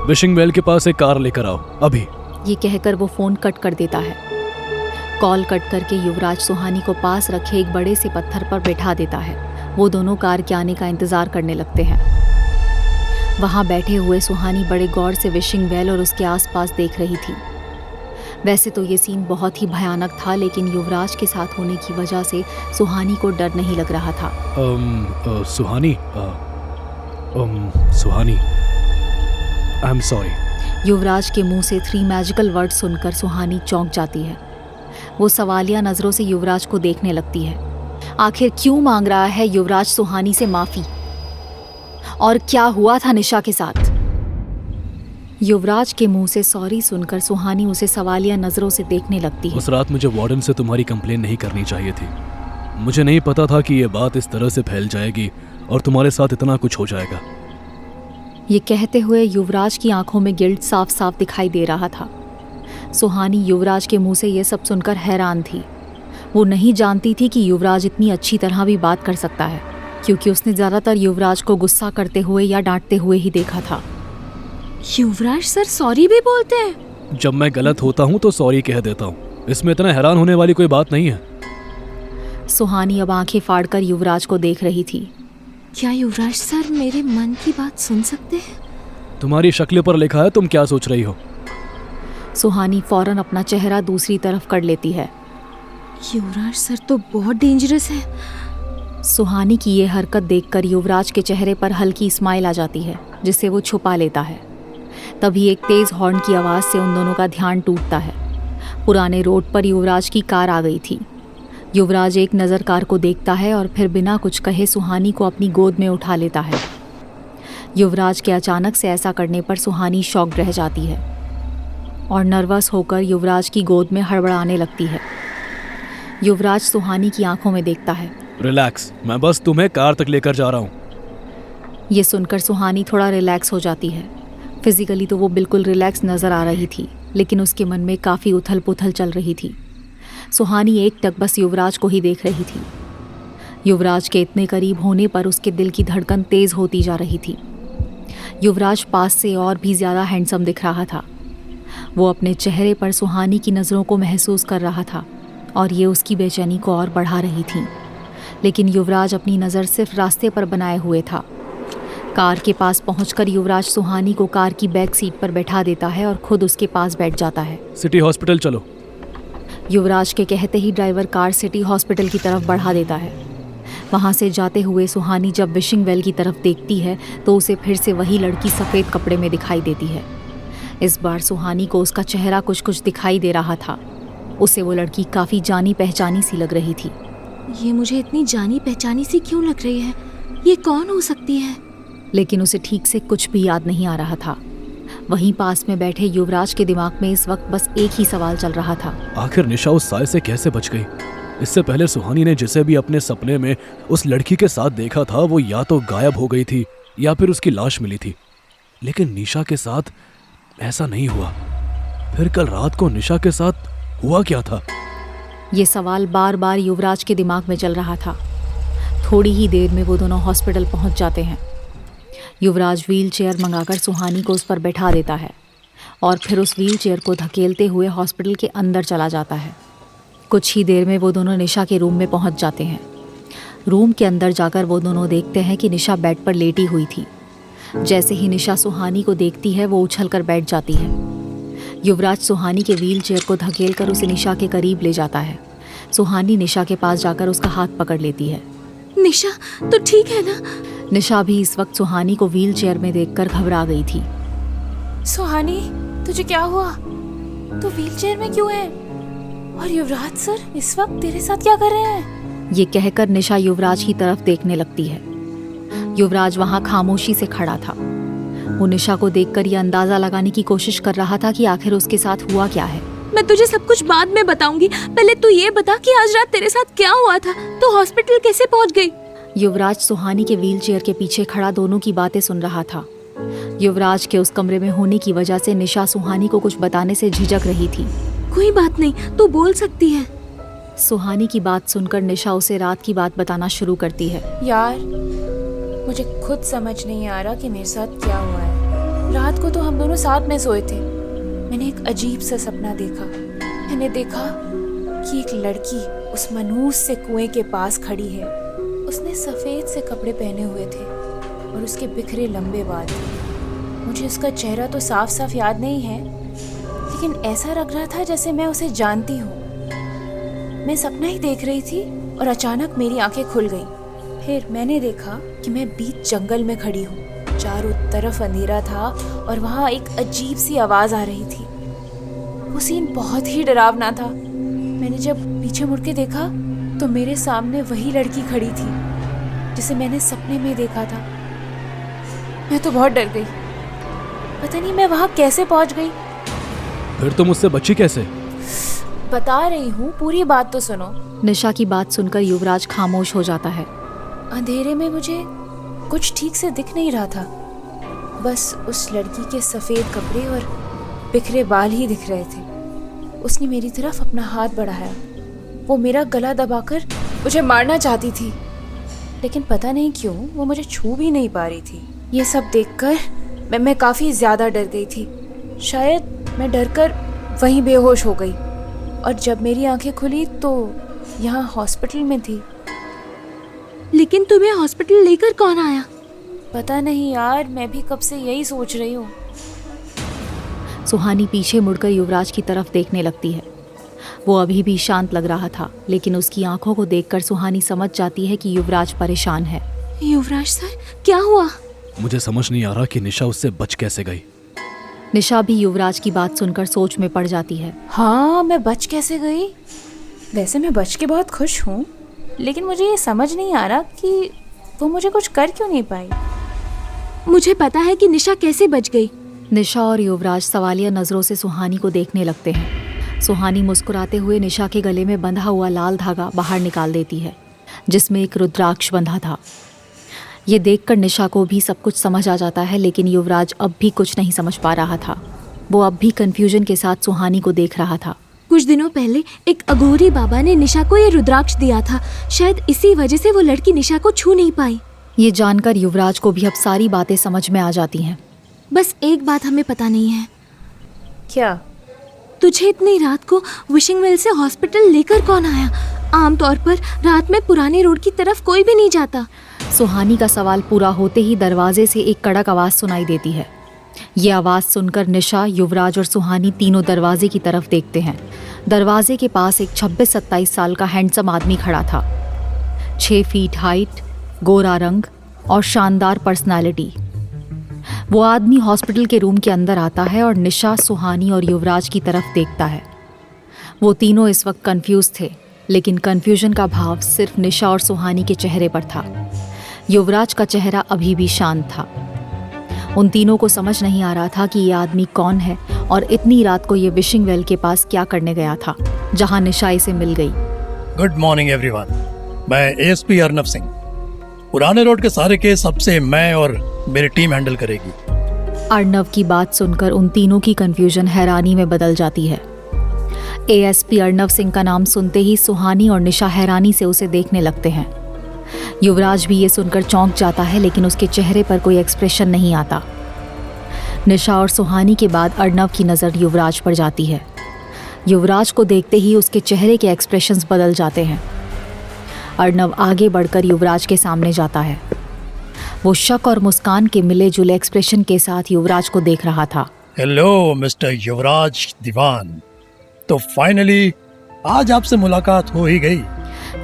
Wishing well के पास एक car लेकर आओ अभी। ये कहकर वो फोन कट कर देता है। कॉल कट करके युवराज सुहानी को पास रखे एक बड़े से पत्थर पर बैठा देता है। वो दोनों कार के आने का इंतजार करने लगते हैं। वहां बैठे हुए सुहानी बड़े गौर से विशिंग वेल और उसके आसपास देख रही थी। वैसे तो ये सीन बहुत ही भयानक था, लेकिन युवराज के साथ होने की वजह से सुहानी को डर नहीं लग रहा था। सुहानी, सुहानी, आई एम सॉरी। युवराज के मुंह से 3 मैजिकल वर्ड सुनकर सुहानी चौंक जाती है। वो सवालिया नजरों से युवराज को देखने लगती है। आखिर क्यों मांग रहा है युवराज सुहानी से माफी? और क्या हुआ था निशा के साथ? युवराज के मुंह से सॉरी सुनकर सुहानी उसे सवालिया नजरों से देखने लगती है। उस रात मुझे वार्डन से तुम्हारी कंप्लेन नहीं करनी चाहिए थी। मुझे नहीं पता था कि ये बात इस तरह से फैल जाएगी और तुम्हारे साथ इतना कुछ हो जाएगा। ये कहते हुए युवराज की आंखों में गिल्ट साफ साफ दिखाई दे रहा था। सुहानी युवराज के मुंह से ये सब सुनकर हैरान थी। वो नहीं जानती थी कि युवराज इतनी अच्छी तरह भी बात कर सकता है, क्योंकि उसने ज़्यादातर युवराज को गुस्सा करते हुए या डांटते हुए ही देखा था। युवराज सर सॉरी भी बोलते हैं? जब मैं गलत होता हूँ तो सॉरी कह देता हूँ। इसमें इतना हैरान होने वाली कोई बात नहीं है। सुहानी अब आंखें फाड़कर युवराज को देख रही थी। क्या युवराज सर मेरे मन की बात सुन सकते हैं? तुम्हारी शक्ल पर लिखा है, तुम क्या सोच रही हो? सुहानी फौरन अपना चेहरा दूसरी तरफ कर लेती है। युवराज सर तो बहुत डेंजरस है। सुहानी की ये हरकत देखकर युवराज के चेहरे पर हल्की स्माइल आ जाती है, जिसे वो छुपा लेता है। तभी एक तेज हॉर्न की आवाज़ से उन दोनों का ध्यान टूटता है। पुराने रोड पर युवराज की कार आ गई थी। युवराज एक नज़र कार को देखता है और फिर बिना कुछ कहे सुहानी को अपनी गोद में उठा लेता है। युवराज के अचानक से ऐसा करने पर सुहानी शॉक्ड रह जाती है और नर्वस होकर युवराज की गोद में हड़बड़ाने लगती है। युवराज सुहानी की आंखों में देखता है। रिलैक्स, मैं बस तुम्हें कार तक लेकर जा रहा हूँ। ये सुनकर सुहानी थोड़ा रिलैक्स हो जाती है। फिजिकली तो वो बिल्कुल रिलैक्स नज़र आ रही थी, लेकिन उसके मन में काफ़ी उथल पुथल चल रही थी। सुहानी एक टक बस युवराज को ही देख रही थी। युवराज के इतने करीब होने पर उसके दिल की धड़कन तेज़ होती जा रही थी। युवराज पास से और भी ज़्यादा हैंडसम दिख रहा था। वो अपने चेहरे पर सुहानी की नज़रों को महसूस कर रहा था और ये उसकी बेचैनी को और बढ़ा रही थी। लेकिन युवराज अपनी नज़र सिर्फ रास्ते पर बनाए हुए था। कार के पास पहुंचकर युवराज सुहानी को कार की बैक सीट पर बैठा देता है और खुद उसके पास बैठ जाता है। सिटी हॉस्पिटल चलो। युवराज के कहते ही ड्राइवर कार सिटी हॉस्पिटल की तरफ बढ़ा देता है। वहां से जाते हुए सुहानी जब विशिंग वेल की तरफ देखती है तो उसे फिर से वही लड़की सफ़ेद कपड़े में दिखाई देती है। इस बार सुहानी को उसका चेहरा कुछ कुछ दिखाई दे रहा था। उसे वो लड़की काफ़ी जानी पहचानी सी लग रही थी। ये मुझे इतनी जानी पहचानी सी क्यों लग रही है? ये कौन हो सकती है? लेकिन उसे ठीक से कुछ भी याद नहीं आ रहा था। वहीं पास में बैठे युवराज के दिमाग में इस वक्त बस एक ही सवाल चल रहा था। आखिर निशा उस साय से कैसे बच गई? इससे पहले सुहानी ने जिसे भी अपने सपने में उस लड़की के साथ देखा था वो या तो गायब हो गई थी या फिर उसकी लाश मिली थी। लेकिन निशा के साथ ऐसा नहीं हुआ। फिर कल रात को निशा के साथ हुआ क्या था? ये सवाल बार बार युवराज के दिमाग में चल रहा था। थोड़ी ही देर में वो दोनों हॉस्पिटल पहुंच जाते हैं। युवराज व्हील चेयर मंगाकर सुहानी को उस पर बैठा देता है और फिर उस व्हील चेयर को धकेलते हुए हॉस्पिटल के अंदर चला जाता है। कुछ ही देर में वो दोनों निशा के रूम में पहुंच जाते हैं। रूम के अंदर जाकर वो दोनों देखते हैं कि निशा बेड पर लेटी हुई थी। जैसे ही निशा सुहानी को देखती है वो उछलकर बैठ जाती है। युवराज सुहानी के व्हील चेयर को धकेलकर उसे निशा के करीब ले जाता है। सुहानी निशा के पास जाकर उसका हाथ पकड़ लेती है। निशा तो ठीक है ना? निशा भी इस वक्त सुहानी को व्हील चेयर में देखकर घबरा गई थी। सुहानी, तुझे क्या हुआ? तू व्हील चेयर में क्यों है? और युवराज सर इस वक्त तेरे साथ क्या कर रहे हैं? ये कहकर निशा युवराज की तरफ देखने लगती है। युवराज वहां खामोशी से खड़ा था। वो निशा को देखकर ये अंदाजा लगाने की कोशिश कर रहा था कि आखिर उसके साथ हुआ क्या है। मैं तुझे सब कुछ बाद में बताऊंगी। पहले तू ये बता कि आज रात तेरे साथ क्या हुआ था? तो हॉस्पिटल कैसे पहुंच गई? युवराज सुहानी के व्हील चेयर के पीछे खड़ा दोनों की बातें सुन रहा था। युवराज के उस कमरे में होने की वजह से निशा सुहानी को कुछ बताने से झिझक रही थी। कोई बात नहीं, तू बोल सकती है। सुहानी की बात सुनकर निशा उसे रात की बात बताना शुरू करती है। यार, मुझे खुद समझ नहीं आ रहा कि मेरे साथ क्या हुआ है। रात को तो हम दोनों साथ में सोए थे। मैंने एक अजीब सा सपना देखा। मैंने देखा कि एक लड़की उस मनहूस से कुएं के पास खड़ी है। उसने सफ़ेद से कपड़े पहने हुए थे और उसके बिखरे लंबे बाल थे। मुझे उसका चेहरा तो साफ साफ याद नहीं है, लेकिन ऐसा लग रहा था जैसे मैं उसे जानती हूँ। मैं सपना ही देख रही थी और अचानक मेरी आंखें खुल गईं। फिर मैंने देखा कि मैं बीच जंगल में खड़ी हूँ। चारों तरफ अंधेरा था और वहाँ एक अजीब सी आवाज़ आ रही थी। वो सीन बहुत ही डरावना था। मैंने जब पीछे मुड़ के देखा तो मेरे सामने वही लड़की खड़ी थी जिसे मैंने सपने में देखा था। मैं तो बहुत डर गई। पता नहीं मैं वहाँ कैसे पहुँच गई। फिर तुम उससे बची कैसे? बता रही हूँ, पूरी बात तो सुनो। निशा की बात सुनकर युवराज खामोश हो जाता है। अंधेरे में मुझे कुछ ठीक से दिख नहीं रहा था। बस उस लड़की के सफ़ेद कपड़े और बिखरे बाल ही दिख रहे थे। उसने मेरी तरफ अपना हाथ बढ़ाया। वो मेरा गला दबाकर मुझे मारना चाहती थी, लेकिन पता नहीं क्यों वो मुझे छू भी नहीं पा रही थी। ये सब देखकर मैं काफ़ी ज़्यादा डर गई थी। शायद मैं डरकर वहीं बेहोश हो गई और जब मेरी आंखें खुली तो यहाँ हॉस्पिटल में थी। लेकिन तुम्हें हॉस्पिटल लेकर कौन आया? पता नहीं यार, मैं भी कब से यही सोच रही हूँ। सुहानी पीछे मुड़कर युवराज की तरफ देखने लगती है। वो अभी भी शांत लग रहा था, लेकिन उसकी आंखों को देखकर सुहानी समझ जाती है कि युवराज परेशान है। युवराज सर, क्या हुआ? मुझे समझ नहीं आ रहा कि निशा उससे बच कैसे गई। निशा भी युवराज की बात सुनकर सोच में पड़ जाती है। हाँ, मैं बच कैसे गई? वैसे मैं बच के बहुत खुश हूँ, लेकिन मुझे ये समझ नहीं आ रहा कि वो मुझे कुछ कर क्यों नहीं पाई। मुझे पता है कि निशा कैसे बच गई। निशा और युवराज सवालिया नजरों से सुहानी को देखने लगते हैं। सुहानी मुस्कुराते हुए निशा के गले में बंधा हुआ लाल धागा बाहर निकाल देती है, जिसमें एक रुद्राक्ष बंधा था। ये देखकर निशा को भी सब कुछ समझ आ जाता है, लेकिन युवराज अब भी कुछ नहीं समझ पा रहा था। वो अब भी कंफ्यूजन के साथ सुहानी को देख रहा था। कुछ दिनों पहले एक अघोरी बाबा ने निशा को ये रुद्राक्ष दिया था। शायद इसी वजह से वो लड़की निशा को छू नहीं पाई। ये जानकर युवराज को भी अब सारी बातें समझ में आ जाती हैं। बस एक बात हमें पता नहीं है। क्या? तुझे इतनी रात को विशिंग वेल से हॉस्पिटल लेकर कौन आया? आमतौर पर रात में पुराने रोड की तरफ कोई भी नहीं जाता। सुहानी का सवाल पूरा होते ही दरवाजे से एक कड़क आवाज़ सुनाई देती है। ये आवाज़ सुनकर निशा, युवराज और सुहानी तीनों दरवाजे की तरफ देखते हैं। दरवाजे के पास एक 26-27 साल का हैंडसम आदमी खड़ा था। 6 फीट हाइट, गोरा रंग और शानदार पर्सनालिटी। वो आदमी हॉस्पिटल के रूम के अंदर आता है और निशा, सुहानी और युवराज की तरफ देखता है। वो तीनों इस वक्त कंफ्यूज थे, लेकिन कंफ्यूजन का भाव सिर्फ निशा और सुहानी के चेहरे पर था। युवराज का चेहरा अभी भी शांत था। उन तीनों को समझ नहीं आ रहा था कि ये आदमी कौन है और इतनी रात को ये विशिंग वेल के पास क्या करने गया था, जहां निशा इसे मिल गई। Good morning everyone. मैं एएसपी अर्नव सिंह। पुराने रोड के सारे केस अब से मैं और मेरी टीम हैंडल करेगी। अर्नव की बात सुनकर उन तीनों की कंफ्यूजन हैरानी में बदल जाती है। एएसपी अर्नव सिंह का नाम सुनते ही सुहानी और निशा हैरानी से उसे देखने लगते हैं। युवराज भी ये सुनकर चौंक जाता है, लेकिन उसके चेहरे पर कोई एक्सप्रेशन नहीं आता। निशा और सुहानी के बाद अर्नव की नज़र युवराज पर जाती है। युवराज को देखते ही उसके चेहरे के एक्सप्रेशंस बदल जाते हैं। अर्नव आगे बढ़कर युवराज के सामने जाता है। वो शक और मुस्कान के मिले जुले एक्सप्रेशन के साथ युवराज को देख रहा था। हेलो मिस्टर युवराज दीवान। तो फाइनली आज आपसे मुलाकात हो ही गई।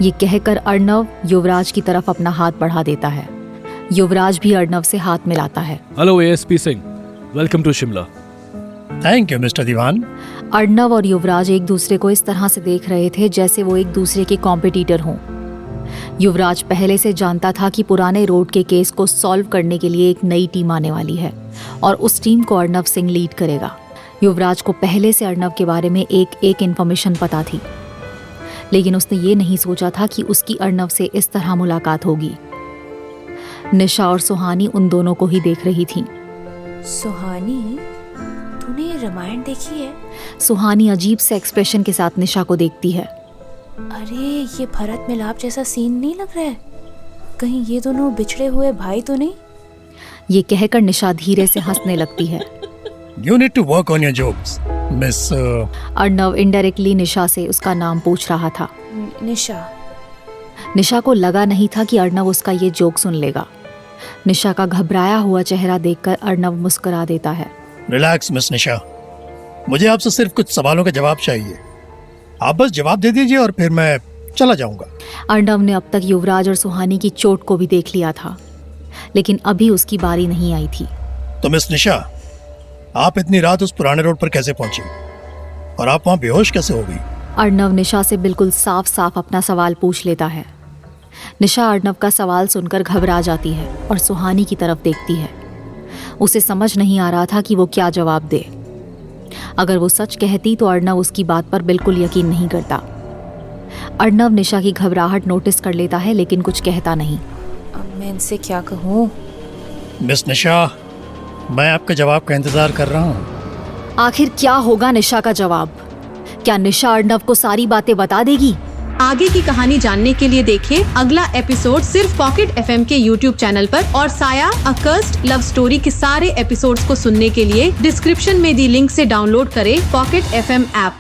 ये कहकर अर्नव युवराज की तरफ अपना हाथ बढ़ा देता है। युवराज भी अर्नव से हाथ मिलाता है। Hello ASP Singh, welcome to Shimla. Thank you mister Diwan. Arnav और युवराज एक दूसरे को इस तरह से देख रहे थे जैसे वो एक दूसरे के कॉम्पिटिटर हों। युवराज पहले से जानता था कि पुराने रोड के केस को सॉल्व करने के लिए एक नई टीम आने वाली है और उस टीम को अर्नव सिंह लीड करेगा। युवराज को पहले से अर्नव के बारे में एक इन्फॉर्मेशन पता थी, लेकिन उसने ये नहीं सोचा था कि उसकी अर्नव से इस तरह मुलाकात होगी। निशा और सुहानी उन दोनों को ही देख रही थी। सुहानी, तूने रामायण देखी है? सुहानी अजीब से एक्सप्रेशन के साथ निशा को देखती है। अरे, ये भरत मिलाप जैसा सीन नहीं लग रहा है? कहीं ये दोनों बिछड़े हुए भाई तो नहीं? ये कहकर निशा धीरे से हंसने लगती है। You need to work on your jokes, Miss. Arnav indirectly Nisha से उसका नाम पूछ रहा था। निशा। निशा को लगा नहीं था कि अर्णव उसका ये जोक सुन लेगा। निशा का घबराया हुआ चेहरा देखकर अर्णव मुस्कुरा देता है। रिलैक्स मिस निशा, मुझे आपसे सिर्फ कुछ सवालों का जवाब चाहिए। आप बस जवाब दे दीजिए और फिर मैं चला जाऊंगा। अर्णव ने अब तक युवराज और सुहानी की चोट को भी देख लिया था, लेकिन अभी उसकी बारी नहीं आई थी। तो मिस निशा, आप इतनी रात उस पुराने रोड पर कैसे पहुंची और आप वहां बेहोश कैसे हो गई? अर्णव निशा से बिल्कुल साफ साफ अपना सवाल पूछ लेता है। निशा अर्णव का सवाल सुनकर घबरा जाती है और सुहानी की तरफ देखती है। उसे समझ नहीं आ रहा था कि वो क्या जवाब दे। अगर वो सच कहती तो अर्णव उसकी बात पर बिल्कुल यकीन नहीं करता। अर्णव निशा की घबराहट नोटिस कर लेता है, लेकिन कुछ कहता नहीं। अब मैं इनसे क्या कहूँ? मिस निशा, मैं आपके जवाब का इंतजार कर रहा हूँ। आखिर क्या होगा निशा का जवाब? क्या निशा अर्णव को सारी बातें बता देगी? आगे की कहानी जानने के लिए देखें अगला एपिसोड सिर्फ पॉकेट FM के YouTube चैनल पर, और साया अ कर्स्ड लव स्टोरी के सारे एपिसोड्स को सुनने के लिए डिस्क्रिप्शन में दी लिंक से डाउनलोड करें पॉकेट FM ऐप।